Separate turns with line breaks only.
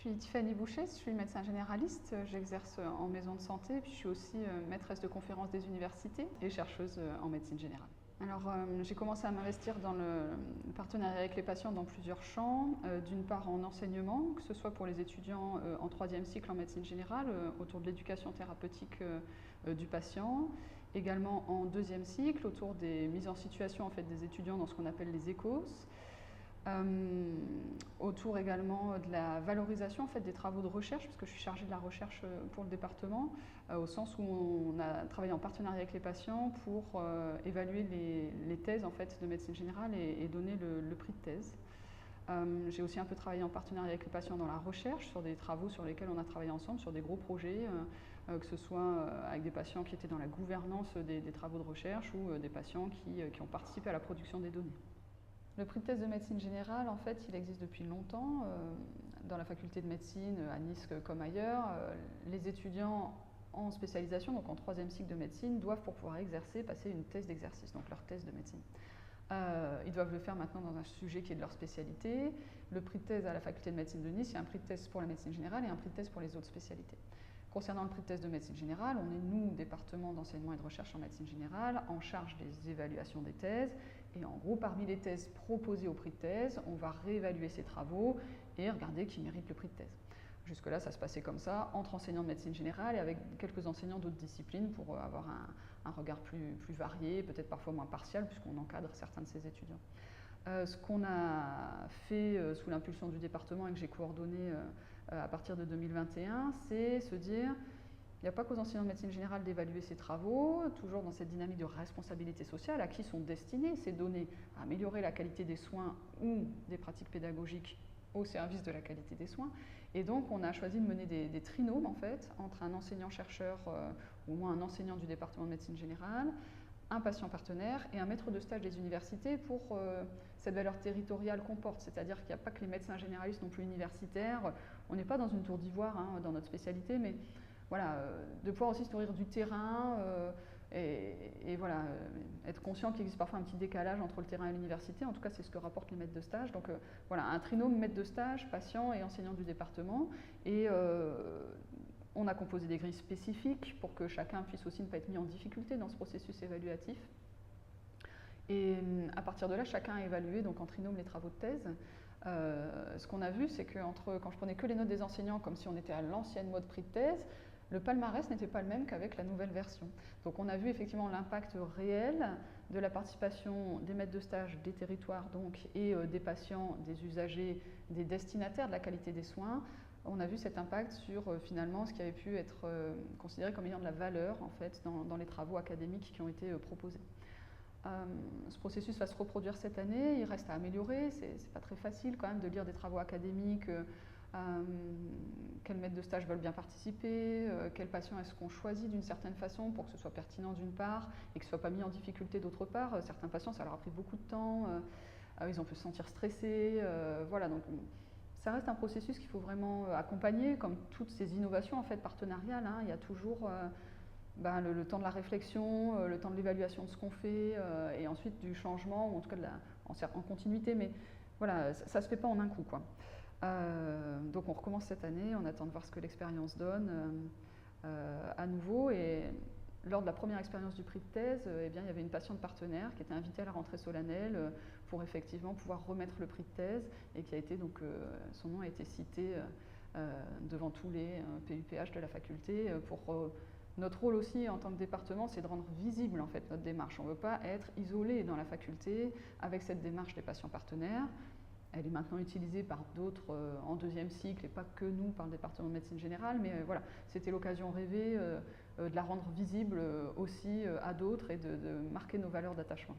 suis Tiffany Boucher, je suis médecin généraliste, j'exerce en maison de santé, puis je suis aussi maîtresse de conférences des universités et chercheuse en médecine générale. Alors j'ai commencé à m'investir dans le partenariat avec les patients dans plusieurs champs, d'une part en enseignement, que ce soit pour les étudiants en troisième cycle en médecine générale, autour de l'éducation thérapeutique du patient, également en deuxième cycle, autour des mises en situation en fait, des étudiants dans ce qu'on appelle les ECOS, autour également de la valorisation en fait, des travaux de recherche, puisque je suis chargée de la recherche pour le département, au sens où on a travaillé en partenariat avec les patients pour évaluer les thèses en fait, de médecine générale et donner le prix de thèse. J'ai aussi un peu travaillé en partenariat avec les patients dans la recherche, sur des travaux sur lesquels on a travaillé ensemble, sur des gros projets, que ce soit avec des patients qui étaient dans la gouvernance des travaux de recherche ou des patients qui ont participé à la production des données. Le prix de thèse de médecine générale, en fait, il existe depuis longtemps. Dans la faculté de médecine, à Nice comme ailleurs, les étudiants en spécialisation, donc en troisième cycle de médecine, doivent, pour pouvoir exercer, passer une thèse d'exercice, donc leur thèse de médecine. Ils doivent le faire maintenant dans un sujet qui est de leur spécialité. Le prix de thèse à la faculté de médecine de Nice, il y a un prix de thèse pour la médecine générale et un prix de thèse pour les autres spécialités. Concernant le prix de thèse de médecine générale, on est, nous, département d'enseignement et de recherche en médecine générale, en charge des évaluations des thèses. Et en gros, parmi les thèses proposées au prix de thèse, on va réévaluer ces travaux et regarder qui mérite le prix de thèse. Jusque-là, ça se passait comme ça, entre enseignants de médecine générale et avec quelques enseignants d'autres disciplines pour avoir un regard plus varié, peut-être parfois moins partial, puisqu'on encadre certains de ces étudiants. Ce qu'on a fait sous l'impulsion du département et que j'ai coordonné à partir de 2021, c'est se dire il n'y a pas qu'aux enseignants de médecine générale d'évaluer ces travaux, toujours dans cette dynamique de responsabilité sociale, à qui sont destinées ces données à améliorer la qualité des soins ou des pratiques pédagogiques au service de la qualité des soins. Et donc, on a choisi de mener des trinômes, en fait, entre un enseignant-chercheur, ou au moins un enseignant du département de médecine générale, un patient partenaire et un maître de stage des universités pour cette valeur territoriale qu'on porte. C'est-à-dire qu'il n'y a pas que les médecins généralistes non plus universitaires. On n'est pas dans une tour d'ivoire hein, dans notre spécialité, mais voilà, de pouvoir aussi se nourrir du terrain et voilà, être conscient qu'il existe parfois un petit décalage entre le terrain et l'université. En tout cas, c'est ce que rapportent les maîtres de stage. Donc voilà, un trinôme maître de stage, patient et enseignant du département. Et on a composé des grilles spécifiques pour que chacun puisse aussi ne pas être mis en difficulté dans ce processus évaluatif. Et à partir de là, chacun a évalué donc en trinôme les travaux de thèse. Ce qu'on a vu, c'est que quand je prenais que les notes des enseignants, comme si on était à l'ancienne mode prix de thèse, le palmarès n'était pas le même qu'avec la nouvelle version. Donc on a vu effectivement l'impact réel de la participation des maîtres de stage, des territoires donc, et des patients, des usagers, des destinataires de la qualité des soins. On a vu cet impact sur finalement ce qui avait pu être considéré comme ayant de la valeur en fait, dans les travaux académiques qui ont été proposés. Ce processus va se reproduire cette année, il reste à améliorer, c'est pas très facile quand même de lire des travaux académiques, quels maîtres de stage veulent bien participer, quels patients est-ce qu'on choisit d'une certaine façon pour que ce soit pertinent d'une part et que ce ne soit pas mis en difficulté d'autre part. Certains patients, ça leur a pris beaucoup de temps, ils ont pu se sentir stressés, voilà, donc ça reste un processus qu'il faut vraiment accompagner, comme toutes ces innovations en fait partenariales, hein, il y a toujours le temps de la réflexion, le temps de l'évaluation de ce qu'on fait, et ensuite du changement, ou en tout cas en continuité, mais voilà, ça ne se fait pas en un coup, quoi. Donc on recommence cette année, on attend de voir ce que l'expérience donne à nouveau, et lors de la première expérience du prix de thèse, eh bien, il y avait une patiente partenaire qui était invitée à la rentrée solennelle pour effectivement pouvoir remettre le prix de thèse, et qui a été donc, son nom a été cité devant tous les PUPH de la faculté pour notre rôle aussi en tant que département, c'est de rendre visible en fait, notre démarche. On ne veut pas être isolé dans la faculté avec cette démarche des patients partenaires. Elle est maintenant utilisée par d'autres en deuxième cycle et pas que nous par le département de médecine générale, mais voilà, c'était l'occasion rêvée de la rendre visible aussi à d'autres et de marquer nos valeurs d'attachement.